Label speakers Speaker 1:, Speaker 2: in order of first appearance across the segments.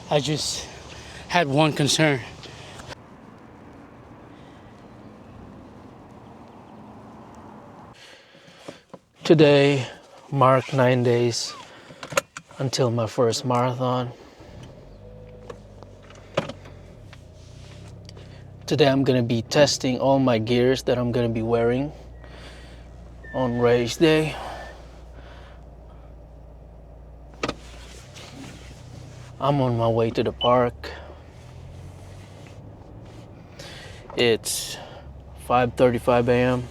Speaker 1: I just had one concern. Today marked 9 days until my first marathon. Today I'm gonna be testing all my gears that I'm gonna be wearing on race day. I'm on my way to the park. It's 5:35 a.m.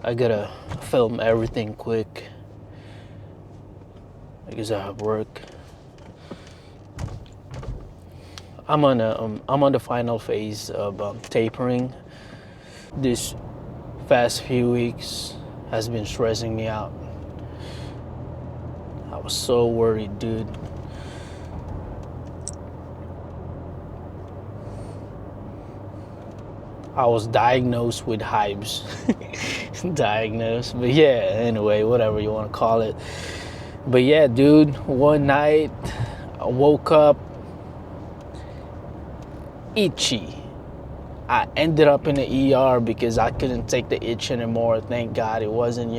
Speaker 1: I gotta film everything quick because I have work. I'm on the final phase of tapering. This past few weeks has been stressing me out. I was so worried, dude. I was diagnosed with hives. Diagnosed, but yeah, anyway, whatever you want to call it. But yeah, dude, one night I woke up itchy. I ended up in the ER because I couldn't take the itch anymore. Thank God it wasn't,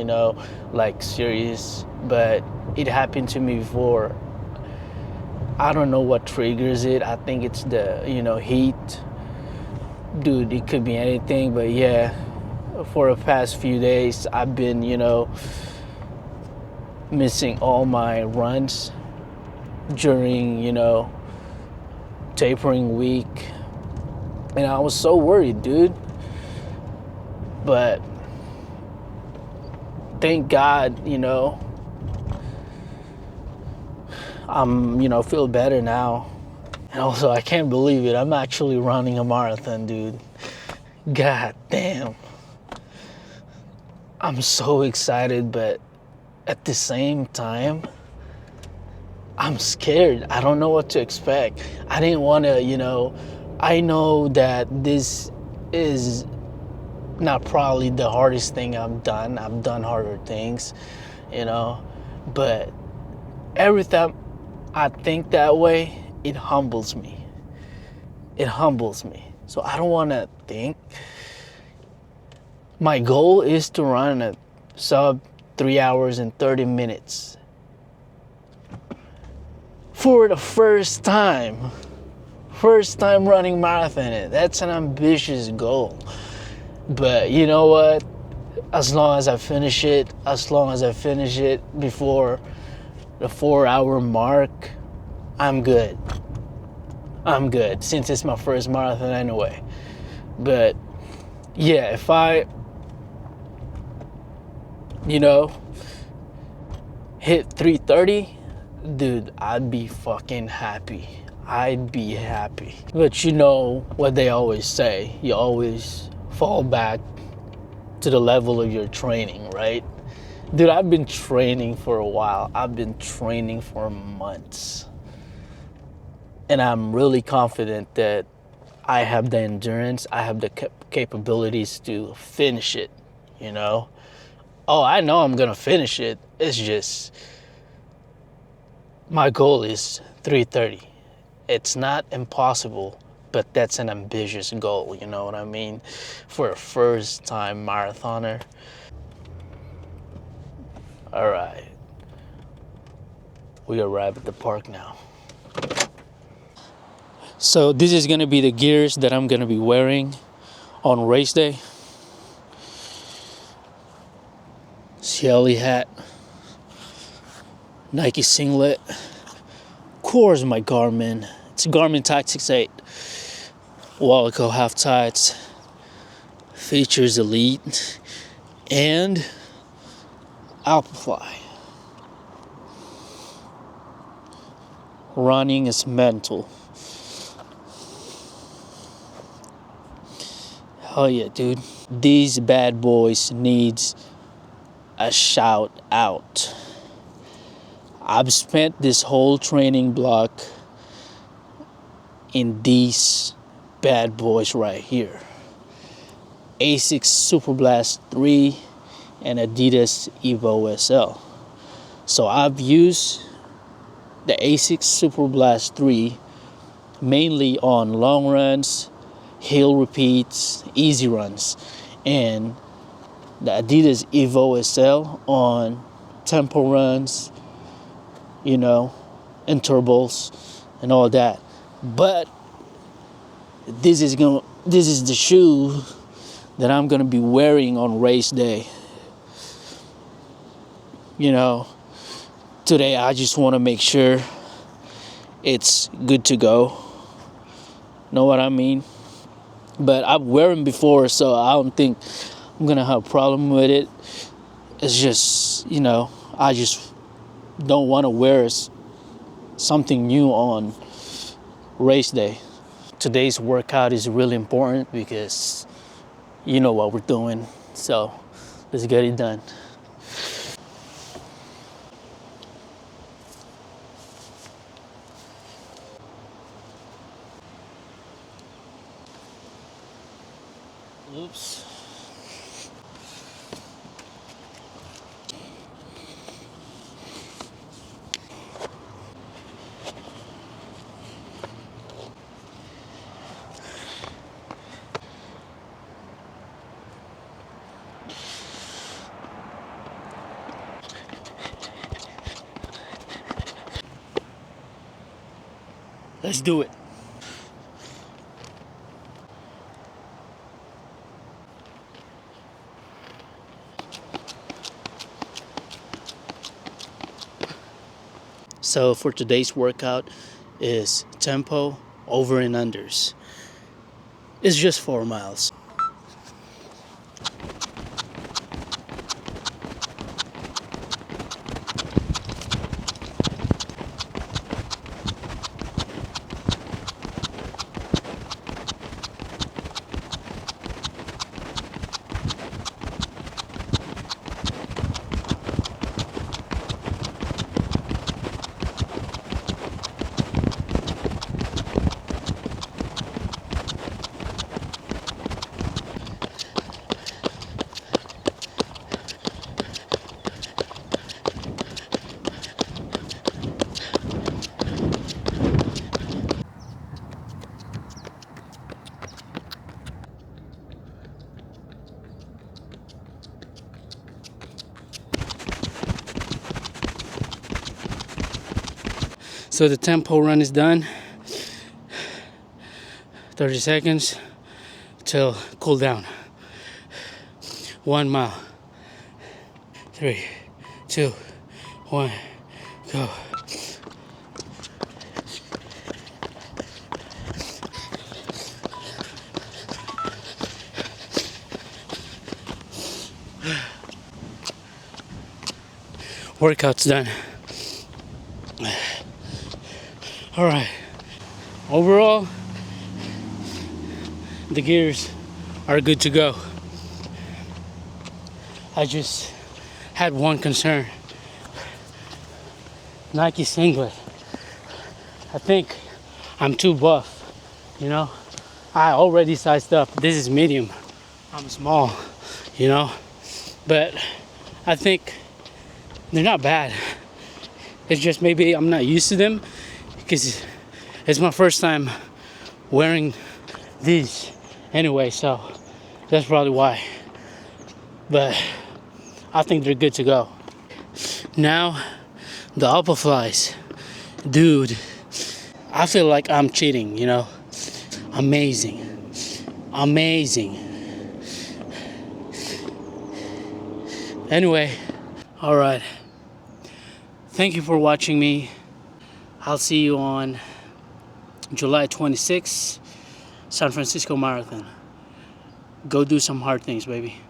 Speaker 1: like serious, but it happened to me before. I don't know what triggers it. I think it's the, heat. Dude, it could be anything, but yeah, for the past few days, I've been, missing all my runs during, tapering week. And I was so worried, dude. But thank God, I'm, feel better now. And also, I can't believe it. I'm actually running a marathon, dude. God damn. I'm so excited, but at the same time, I'm scared. I don't know what to expect. I didn't want to, I know that this is not probably the hardest thing I've done. I've done harder things, but every time I think that way, it humbles me. It humbles me. So I don't want to think. My goal is to run a sub 3 hours and 30 minutes for the first time running marathon. That's an ambitious goal. But you know what? As long as I finish it before the 4-hour mark, I'm good. Since it's my first marathon anyway. But yeah, if I, hit 3:30, dude, I'd be fucking happy. But you know what they always say, you always fall back to the level of your training, right? Dude, I've been training for a while. I've been training for months. And I'm really confident that I have the endurance, I have the capabilities to finish it, Oh, I know I'm gonna finish it. It's just, my goal is 3:30. It's not impossible, but that's an ambitious goal, you know what I mean? For a first-time marathoner. All right. We arrive at the park now. So this is gonna be the gears that I'm gonna be wearing on race day. Shelly hat, Nike singlet, of course my Garmin. It's Garmin Tactics 8. Wallaco half tights, Features Elite, and Alpafly. Running is mental. Hell yeah, dude. These bad boys needs a shout out. I've spent this whole training block in these bad boys right here. Asics Superblast 3 and Adidas Evo SL. So I've used the Asics Super Blast 3 mainly on long runs, hill repeats, easy runs, and the Adidas Evo SL on tempo runs, you know, intervals and all that. But this is the shoe that I'm gonna be wearing on race day. You know, today I just want to make sure it's good to go. Know what I mean? But I've worn them before, so I don't think I'm gonna have a problem with it. It's just, you know, I just don't want to wear something new on race day. Today's workout is really important because you know what we're doing. So let's get it done. Oops. Let's do it. So for today's workout is tempo over and unders. It's just 4 miles. So the tempo run is done. 30 seconds till cool down. 1 mile. 3, 2, 1, go. Workout's done. All right. Overall, the gears are good to go. I just had one concern. Nike singlet. I think I'm too buff, you know? I already sized up. This is medium. I'm small, you know? But I think they're not bad. It's just maybe I'm not used to them because it's my first time wearing these anyway, so that's probably why. But I think they're good to go. Now, the Alpaflies. Dude, I feel like I'm cheating, you know? Amazing. Amazing. Anyway, all right. Thank you for watching me. I'll see you on July 26th, San Francisco Marathon. Go do some hard things, baby.